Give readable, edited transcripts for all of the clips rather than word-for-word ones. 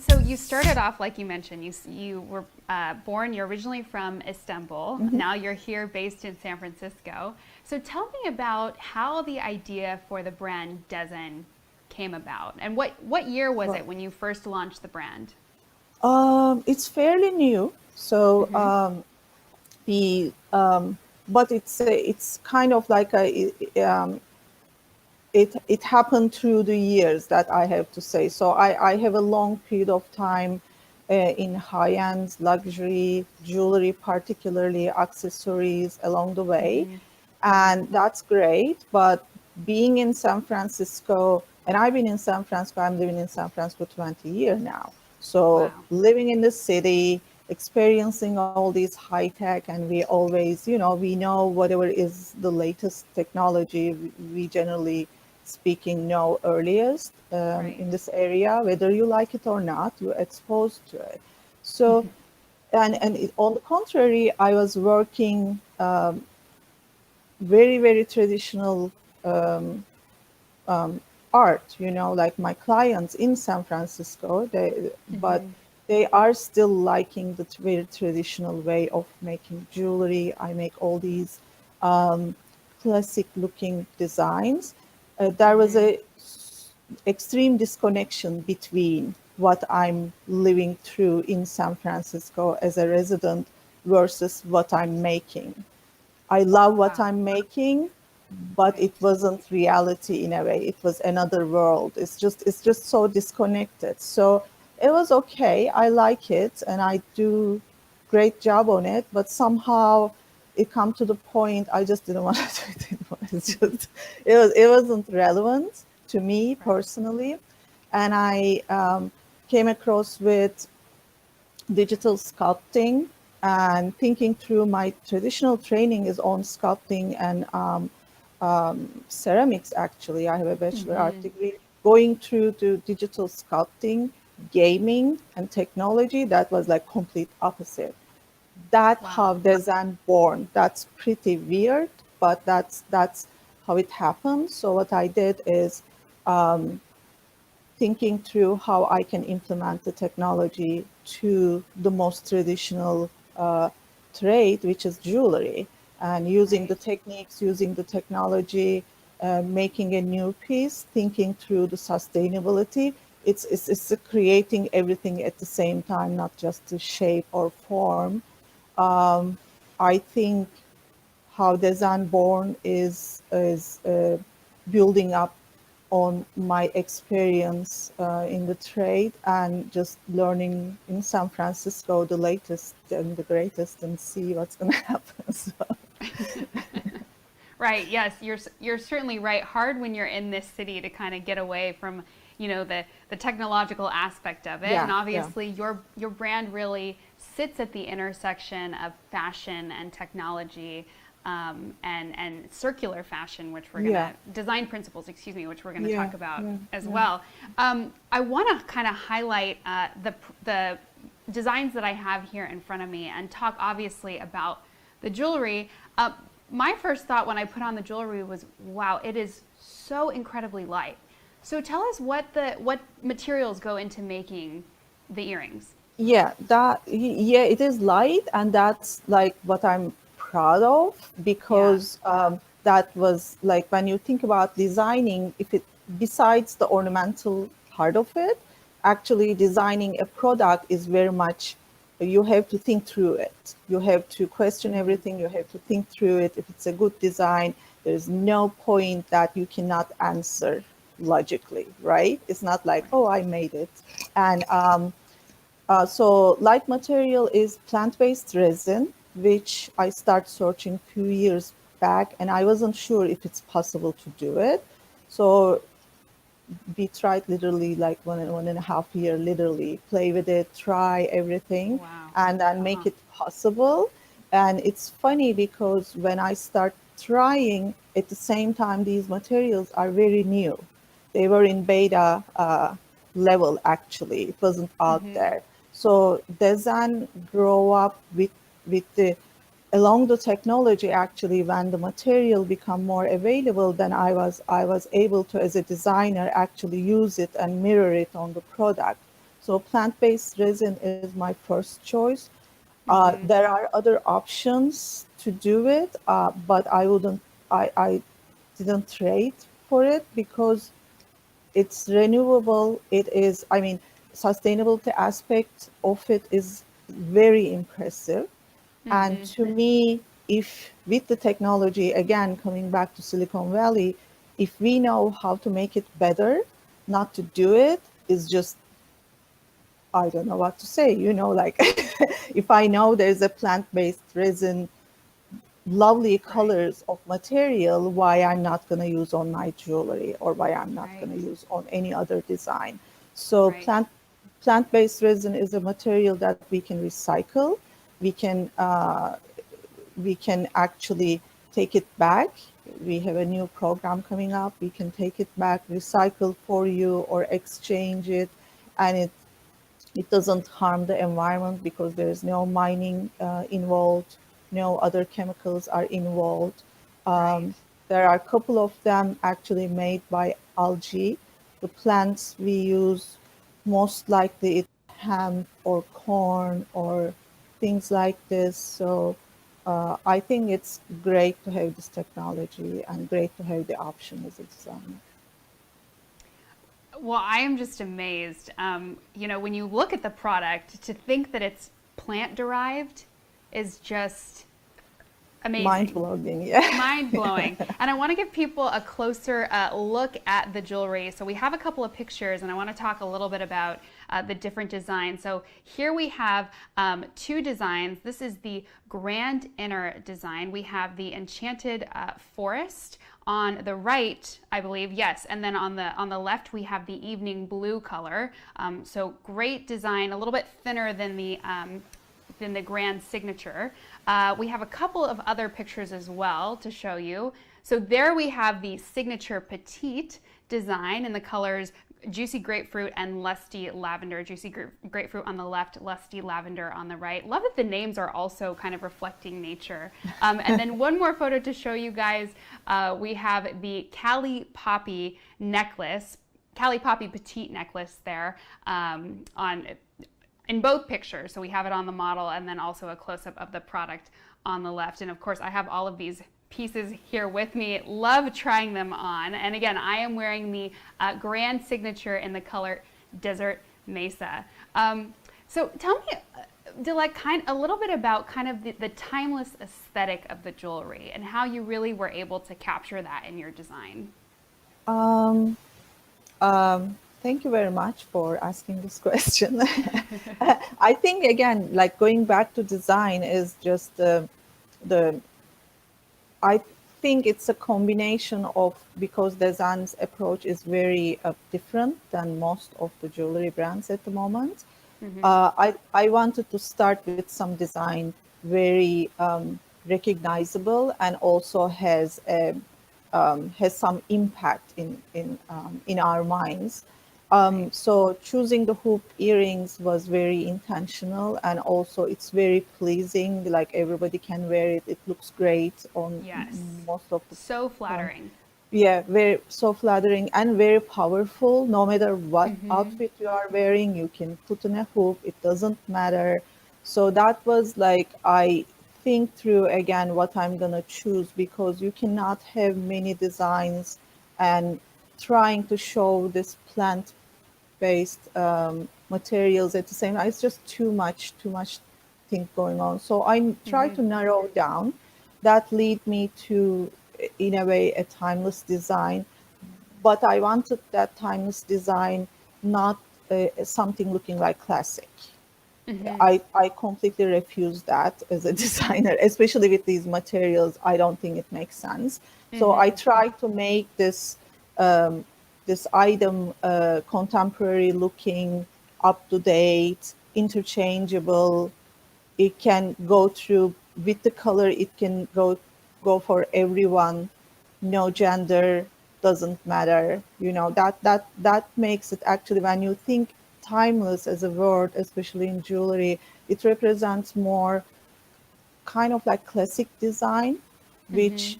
So you started off, like you mentioned, you were born, you're originally from Istanbul. Mhm. Now you're here based in San Francisco. So tell me about how the idea for the brand DEZEN came about. And what year was Well, it when you first launched the brand? it's fairly new, so Mm-hmm. the but it's kind of like it happened through the years that I have to say. So I have a long period of time in high-end luxury jewelry, particularly accessories along the way. Mm-hmm. Mm-hmm. And that's great. But being in San Francisco, and I've been in San Francisco, I'm living in San Francisco 20 years now. So Wow. living in the city, experiencing all these high tech, and we always, we know whatever is the latest technology, we generally speaking know earliest in Right. this area, whether you like it or not, you're exposed to it. So, on the contrary, I was working very, very traditional um, art, like my clients in San Francisco, but Mm-hmm. they are still liking the very traditional way of making jewelry. I make all these classic looking designs. There was Mm-hmm. a extreme disconnection between what I'm living through in San Francisco as a resident versus what I'm making. I love what Wow. I'm making, but it Right. wasn't reality in a way. It was another world. It's just so disconnected. So it was okay. I like it and I do great job on it, but somehow it come to the point I just didn't want to do it anymore. It wasn't relevant to me Right. personally. And I came across with digital sculpting and thinking through my traditional training is on sculpting and ceramics. Actually, I have a bachelor art Mm-hmm. degree. Going through to digital sculpting, gaming, and technology, that was like complete opposite. That how Wow. design born. That's pretty weird, but that's how it happened. So what I did is thinking through how I can implement the technology to the most traditional trade, which is jewelry, and using the Right. techniques, using the technology, making a new piece, thinking through the sustainability. It's creating everything at the same time, not just the shape or form. I think how design born is building up on my experience in the trade and just learning in San Francisco the latest and the greatest and see what's going to happen. So, Right. Yes, you're certainly right. Hard when you're in this city to kind of get away from, the technological aspect of it. And yeah, yeah, obviously, your brand really sits at the intersection of fashion and technology, and circular fashion, which we're yeah, gonna design principles, excuse me, which we're gonna yeah, talk about yeah, as yeah. well. I want to kind of highlight the designs that I have here in front of me and talk obviously about the jewelry. My first thought when I put on the jewelry was, wow, it is so incredibly light. So tell us what materials go into making the earrings. Yeah, it is light, and that's like what I'm proud of Yeah. because that was like when you think about designing, if it besides the ornamental part of it, actually designing a product is very much you have to think through it. You have to question Mm-hmm. everything. You have to think through it. If it's a good design, there's no point that you cannot answer logically, right? It's not like, Right. oh, I made it, and so light material is plant-based resin, which I started searching a few years back, and I wasn't sure if it's possible to do it. So we tried literally like 1.5 year, literally play with it, try everything, Wow. and then Uh make huh. it possible. And it's funny because when I start trying, at the same time, these materials are very new. They were in beta level actually. It wasn't out Mm-hmm. there. So design grow up with the along the technology actually when the material become more available then I was able to as a designer actually use it and mirror it on the product. So plant-based resin is my first choice. Mm-hmm. There are other options to do it, but I didn't trade for it because it's renewable. It is, I mean, sustainability aspect of it is very impressive. And Mm-hmm. to me, if with the technology, again, coming back to Silicon Valley, if we know how to make it better, not to do it is just, I don't know what to say, like if I know there's a plant-based resin, lovely Right. colors of material, why I'm not going to use on my jewelry or why I'm not going to Right. use on any other design. So Right. plant-based resin is a material that we can recycle. We can we can actually take it back. We have a new program coming up. We can take it back, recycle for you, or exchange it, and it doesn't harm the environment because there is no mining involved, no other chemicals are involved. Right. Um, there are a couple of them actually made by algae. The plants we use, most likely it's hemp or corn or things like this. So I think it's great to have this technology and great to have the option as a designer. Well, I am just amazed. When you look at the product, to think that it's plant derived is just Mind amazing. blowing, yeah. Mind blowing. And I want to give people a closer look at the jewelry. So we have a couple of pictures, and I want to talk a little bit about the different designs. So here we have two designs. This is the grand inner design. We have the enchanted forest on the right, I believe, yes, and then on the left we have the evening blue color. So great design, a little bit thinner than the grand signature. We have a couple of other pictures as well to show you. So there we have the signature petite design in the colors juicy grapefruit and lusty lavender. Juicy grapefruit on the left, lusty lavender on the right. Love that the names are also kind of reflecting nature. And then one more photo to show you guys. We have the Cali Poppy necklace, Cali Poppy petite necklace there on in both pictures. So we have it on the model and then also a close-up of the product on the left. And of course, I have all of these pieces here with me. Love trying them on. And again, I am wearing the grand signature in the color Desert Mesa. So tell me, Dilek, a little bit about kind of the timeless aesthetic of the jewelry and how you really were able to capture that in your design. Um, Thank you very much for asking this question. I think again, like going back to design is just the I think it's a combination of because DEZEN's approach is very different than most of the jewelry brands at the moment. Mm-hmm. I wanted to start with some design very recognizable and also has some impact in our minds. Right. So choosing the hoop earrings was very intentional, and also it's very pleasing. Like everybody can wear it. It looks great on Yes. most of the So um, flattering. yeah, very so flattering and very powerful. No matter what Mm-hmm. outfit you are wearing, you can put in a hoop. It doesn't matter. So that was like I think through again what I'm gonna choose because you cannot have many designs and trying to show this plant-based materials at the same time. It's just too much thing going on. So I try Mm-hmm. to narrow down. That lead me to, in a way, a timeless design. But I wanted that timeless design, not something looking like classic. Mm-hmm. I completely refuse that as a designer, especially with these materials. I don't think it makes sense. So I Mm-hmm. try to make um, this item contemporary looking, up to date, interchangeable. It can go through with the color. It can go for everyone. No gender doesn't matter. That makes it actually when you think timeless as a word, especially in jewelry, it represents more kind of like classic design, Mm-hmm. which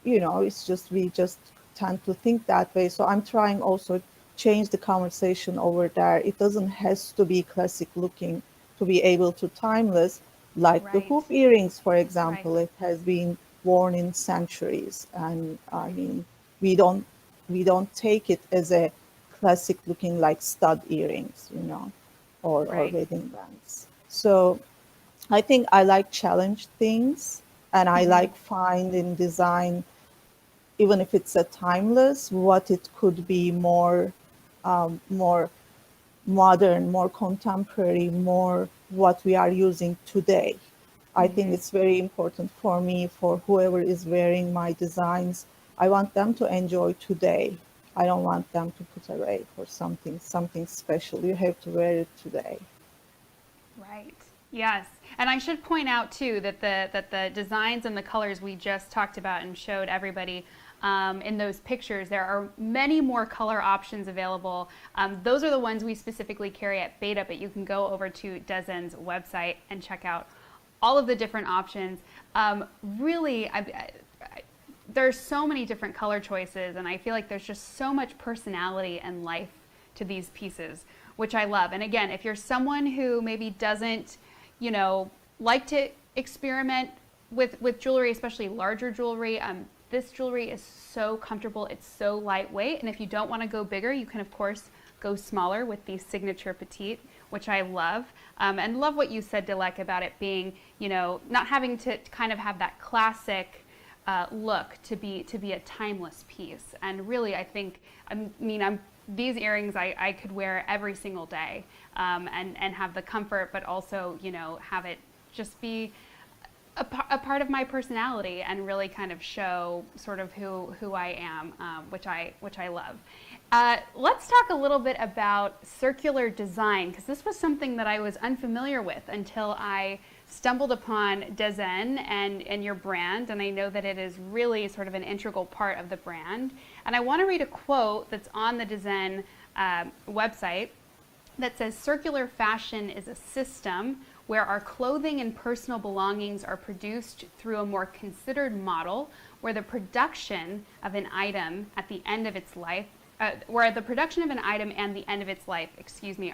it's just we just tend to think that way. So I'm trying also change the conversation over there. It doesn't has to be classic looking to be able to timeless. Like the Right. hoop earrings, for Right. example, it has been worn in centuries, and I Right. mean, we don't we don't take it as a classic looking like stud earrings, or Right. wedding bands. So I think I like challenge things, and I Mm-hmm. like find in design, even if it's a timeless, what it could be more modern, more contemporary, more what we are using today. I think Mm-hmm. it's very important for me, for whoever is wearing my designs. I want them to enjoy today. I don't want them to put away for something special. You have to wear it today. Right. Yes. And I should point out too that the designs and the colors we just talked about and showed everybody in those pictures, there are many more color options available. Those are the ones we specifically carry at Beta, but you can go over to DEZEN's website and check out all of the different options. Really, there's so many different color choices, and I feel like there's just so much personality and life to these pieces, which I love. And again, if you're someone who maybe doesn't, like to experiment with jewelry, especially larger jewelry, this jewelry is so comfortable. It's so lightweight, and if you don't want to go bigger, you can of course go smaller with the signature petite, which I love. And love what you said, Dilek, about it being, not having to kind of have that classic look to be a timeless piece. And really, I think, these earrings I could wear every single day, and have the comfort, but also have it just be a part of my personality and really kind of show sort of who I am, which I love. Let's talk a little bit about circular design, because this was something that I was unfamiliar with until I stumbled upon DEZEN and your brand, and I know that it is really sort of an integral part of the brand. And I want to read a quote that's on the DEZEN website that says, "Circular fashion is a system where our clothing and personal belongings are produced through a more considered model where the production of an item at the end of its life, where the production of an item and the end of its life,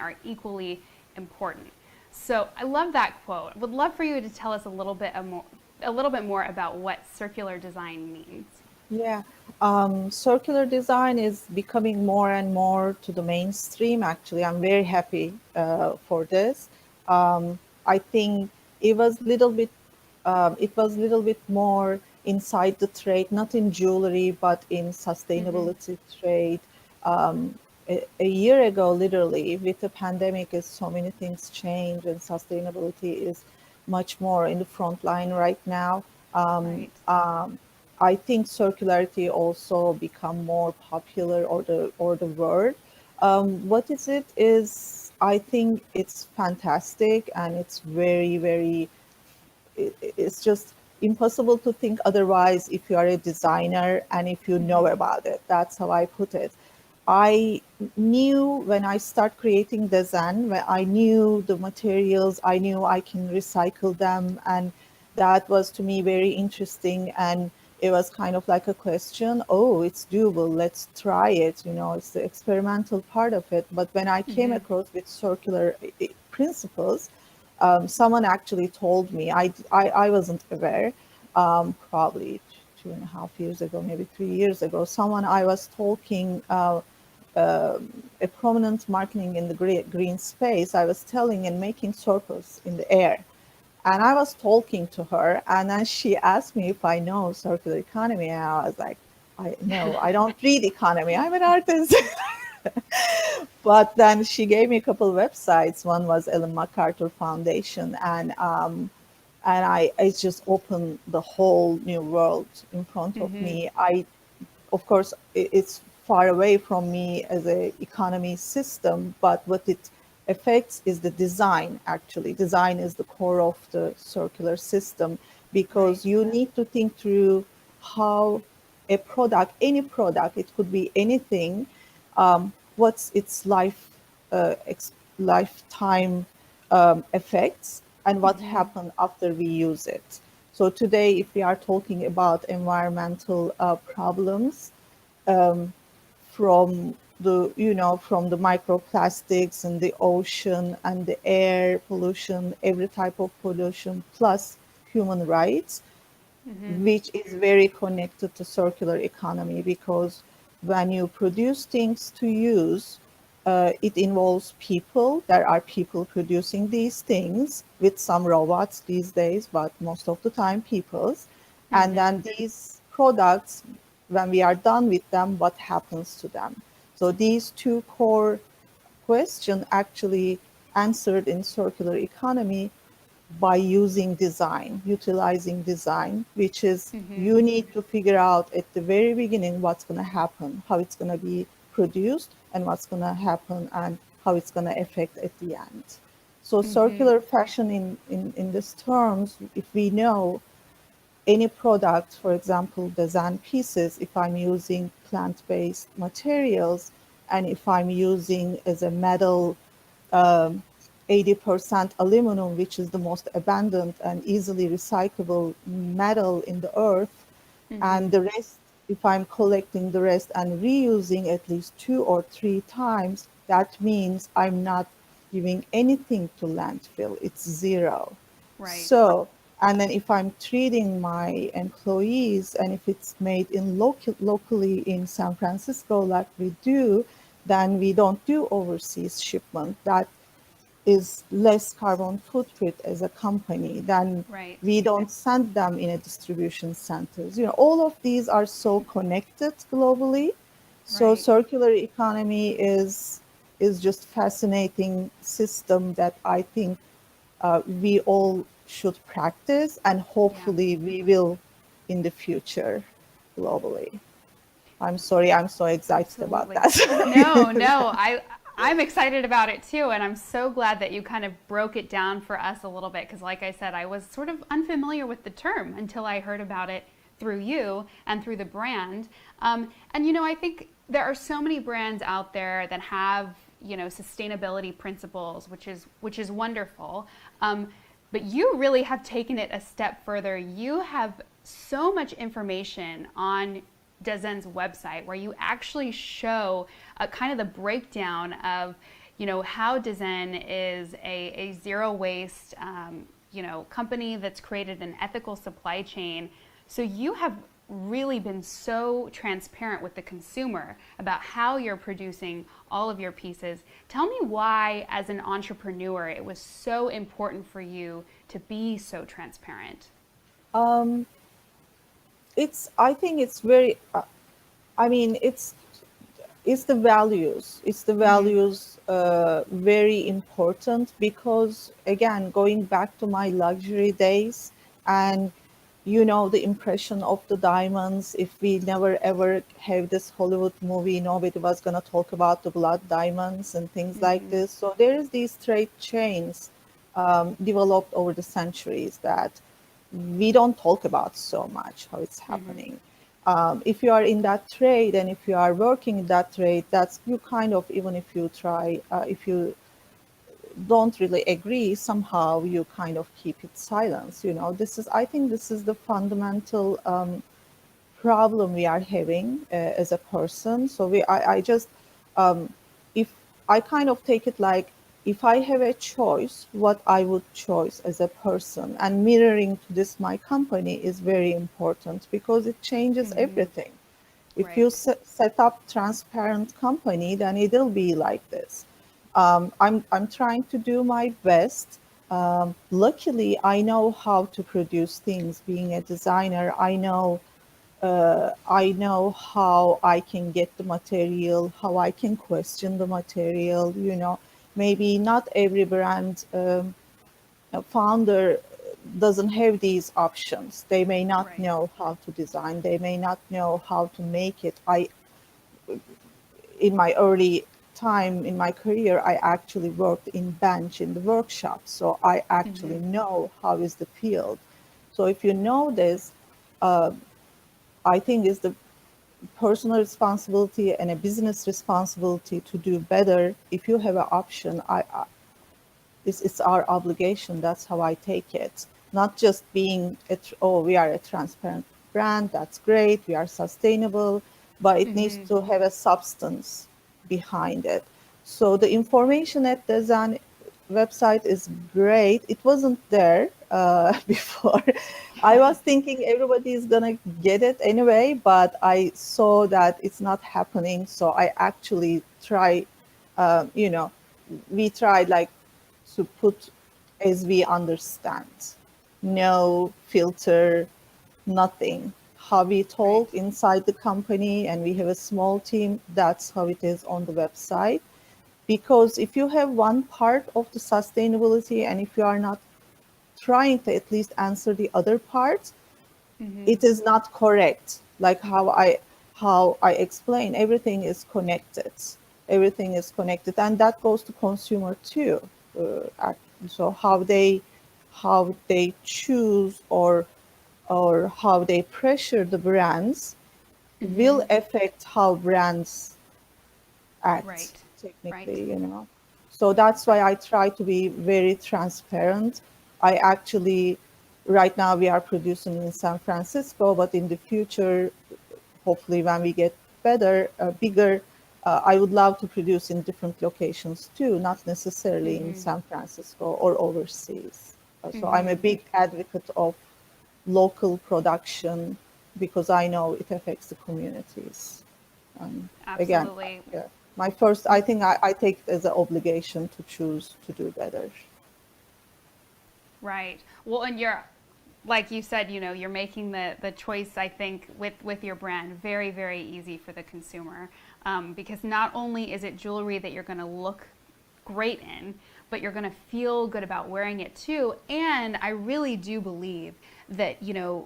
are equally important." So I love that quote. I would love for you to tell us a little bit more about what circular design means. Yeah, circular design is becoming more and more to the mainstream. Actually, I'm very happy for this. I think it was little bit, it was little bit more inside the trade, not in jewelry, but in Mm-hmm. sustainability trade. A year ago, literally, with the pandemic, is so many things change, and sustainability is much more in the front line right now. Um, Right. um, I think circularity also become more popular, or the word. What is it? Is I think it's fantastic, and it's very, it's just impossible to think otherwise if you are a designer and if you know Mm-hmm. about it. That's how I put it. I knew when I start creating design, when I knew the materials, I knew I can recycle them, and that was to me very interesting. And it was kind of like a question, oh, it's doable, let's try it. It's the experimental part of it. But when I came Mm-hmm. across with circular principles, someone actually told me, I wasn't aware, probably 2.5 years ago, maybe 3 years ago, someone I was talking, a prominent marketing in the green space, I was telling and making circles in the air. And I was talking to her, and then she asked me if I know circular economy. And I was like, no, I don't read economy. I'm an artist. But then she gave me a couple of websites. One was Ellen MacArthur Foundation, and I just opened the whole new world in front of Mm-hmm. me. Of course, it's far away from me as a economy system, but what it affects is the design. Actually, design is the core of the circular system, Right. because you need to think through how a product, any product, it could be anything, what's its lifetime effects, and what Mm-hmm. happened after we use it. So today, if we are talking about environmental problems, from from the microplastics and the ocean and the air pollution, every type of pollution, plus human rights, Mm-hmm. which is very connected to circular economy, because when you produce things to use, it involves people. There are people producing these things with some robots these days, but most of the time people's. And Mm-hmm. then these products, when we are done with them, what happens to them? So these two core questions actually answered in circular economy by using design, utilizing design, which is Mm-hmm. you need to figure out at the very beginning what's going to happen, how it's going to be produced, and what's going to happen, and how it's going to affect at the end. So Mm-hmm. circular fashion in this terms, if we know any product, for example, design pieces, if I'm using plant-based materials, and if I'm using as a metal um, 80% aluminum, which is the most abundant and easily recyclable metal in the earth, Mm-hmm. and the rest, if I'm collecting the rest and reusing at least 2 or 3 times, that means I'm not giving anything to landfill. It's zero. Right. So, and then if I'm treating my employees, and if it's made in locally in San Francisco like we do, then we don't do overseas shipment. That is less carbon footprint as a company. Then Right. we don't send them in a distribution centers. All of these are so connected globally. So Right. circular economy is just fascinating system that I think we all should practice, and Yeah. hopefully we will in the future globally. I'm sorry, I'm so excited about Absolutely. No, that. no, I'm excited about it too, and I'm so glad that you kind of broke it down for us a little bit because, like I said, I was sort of unfamiliar with the term until I heard about it through you and through the brand. And I think there are so many brands out there that have sustainability principles, which is wonderful. But you really have taken it a step further. You have so much information on DEZEN's website where you actually show kind of the breakdown of how DEZEN is a zero waste company that's created an ethical supply chain. So you have really been so transparent with the consumer about how you're producing all of your pieces. Tell me why, as an entrepreneur, it was so important for you to be so transparent. um, I think it's very, I mean, it's the values. It's the Mm-hmm. values very important, because again, going back to my luxury days, and the impression of the diamonds, if we never ever have this Hollywood movie, nobody was going to talk about the blood diamonds and things like Mm-hmm. this. So there is these trade chains developed over the centuries that we don't talk about so much how it's Mm-hmm. happening. If you are in that trade, and if you are working in that trade, that's you kind of, even if you try, if you don't really agree, somehow you kind of keep it silence. I think this is the fundamental problem we are having as a person. So I just, um, if I kind of take it like, if I have a choice, what I would choose as a person, and mirroring to this my company is very important, because it changes Mm-hmm. everything. If you Right. set up transparent company, then it'll be like this. I'm trying to do my best. Luckily, I know how to produce things. Being a designer, I know how I can get the material, how I can question the material. Maybe not every brand founder doesn't have these options. They may not Right. know how to design. They may not know how to make it. In my early time in my career, I actually worked in bench in the workshop, so I Mm-hmm. actually know how is the field. So if you know this, uh, I think is the personal responsibility and a business responsibility to do better. If you have an option, it's our obligation. That's how I take it. Not just being, we are a transparent brand, that's great, we are sustainable, but it needs Mm-hmm. to have a substance behind it. So the information at DEZEN website is great. It wasn't there before. I was thinking everybody is gonna get it anyway, but I saw that it's not happening. So I actually try, you know, we tried like to put as we understand, no filter, nothing. How we Right. talk inside the company, and we have a small team, that's how it is on the website. Because if you have one part of the sustainability and if you are not trying to at least answer the other parts, Mm-hmm. it is not correct. Like how I explain, everything is connected. Everything is connected, and that goes to consumer too. So how they choose or how they pressure the brands will Mm-hmm. affect how brands act Right. Right. technically, you know. So that's why Right. I try to be very transparent. I actually, right now we are producing in San Francisco, but in the future, hopefully when we get better, bigger, I would love to produce in different locations too, not necessarily in Mm-hmm. San Francisco or overseas. So I'm a Mm-hmm. big advocate of local production because I know it affects the communities. Again, Absolutely. yeah, my first, I think I take it as an obligation to choose to do better. Right. Well, and you're, like you said, you're making the choice, I think, with your brand very, very easy for the consumer. Because not only is it jewelry that you're going to look great in, but you're going to feel good about wearing it too. And I really do believe that,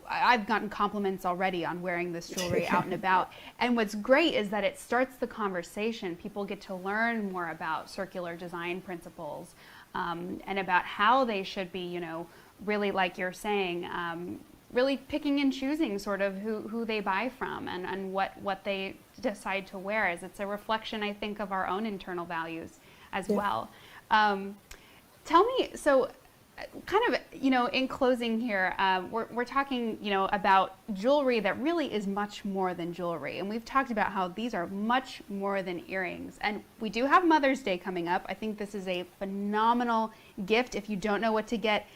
I've gotten compliments already on wearing this jewelry out and about. And what's great is that it starts the conversation. People get to learn more about circular design principles, and about how they should be, really, like you're saying, really picking and choosing sort of who they buy from, and what they decide to wear. As it's a reflection, I think, of our own internal values as Yeah. well. Um, Tell me, so kind of, in closing here, we're talking, about jewelry that really is much more than jewelry. And we've talked about how these are much more than earrings. And we do have Mother's Day coming up. I think this is a phenomenal gift. If you don't know what to get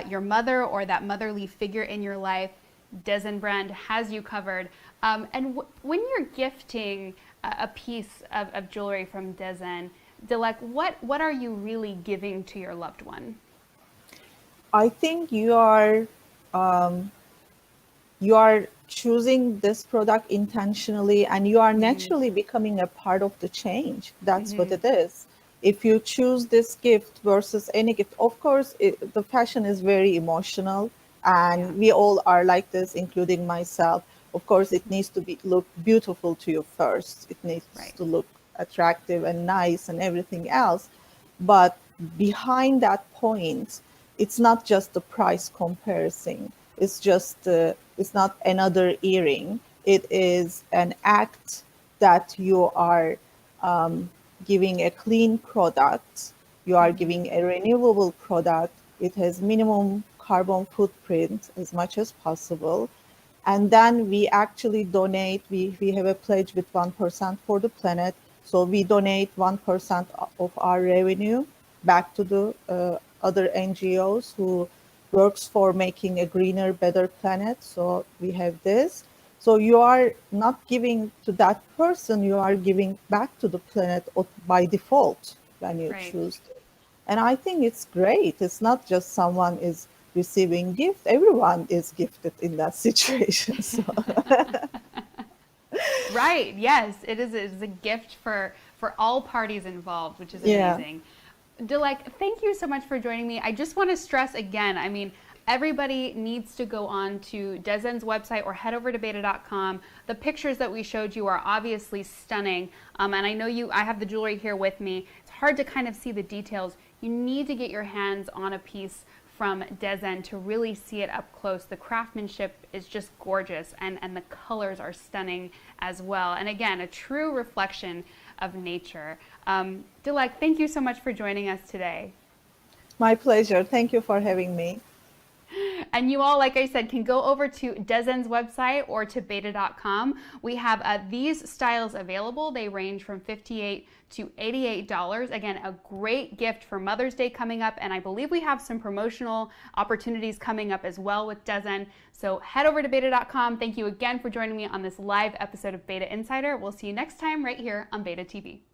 your mother or that motherly figure in your life, DEZEN brand has you covered. And when you're gifting a piece of jewelry from DEZEN, Dilek, what are you really giving to your loved one? I think you are choosing this product intentionally and you are Mm-hmm. naturally becoming a part of the change. That's what Mm-hmm. it is. If you choose this gift versus any gift, of course, the fashion is very emotional Yeah. and we all are like this, including myself. Of course, it needs to be look beautiful to you first. It needs Right. to look attractive and nice and everything else. But behind that point, it's not just the price comparison. It's not another earring. It is an act that you are giving a clean product. You are Mm-hmm. giving a renewable product. It has minimum carbon footprint as much as possible. And then we actually donate, we have a pledge with 1% for the planet. So we donate 1% of our revenue back to the other NGOs who works for making a greener, better planet. So we have this. So you are not giving to that person, you are giving back to the planet by default when you Right. choose. And I think it's great. It's not just someone is receiving gift, everyone is gifted in that situation. So Right. Yes, it is a gift for all parties involved, which is yeah. amazing. Dilek, thank you so much for joining me. I just want to stress again, I mean, everybody needs to go on to DEZEN's website or head over to beta.com. The pictures that we showed you are obviously stunning. And I know I have the jewelry here with me. It's hard to kind of see the details. You need to get your hands on a piece from DEZEN to really see it up close. The craftsmanship is just gorgeous, and the colors are stunning as well. And again, a true reflection of nature. Dilek, thank you so much for joining us today. My pleasure. Thank you for having me. And you all, like I said, can go over to DEZEN's website or to beta.com. We have these styles available. They range from $58 to $88. Again, a great gift for Mother's Day coming up, and I believe we have some promotional opportunities coming up as well with DEZEN. So head over to beta.com. Thank you again for joining me on this live episode of Beta Insider. We'll see you next time right here on Beta TV.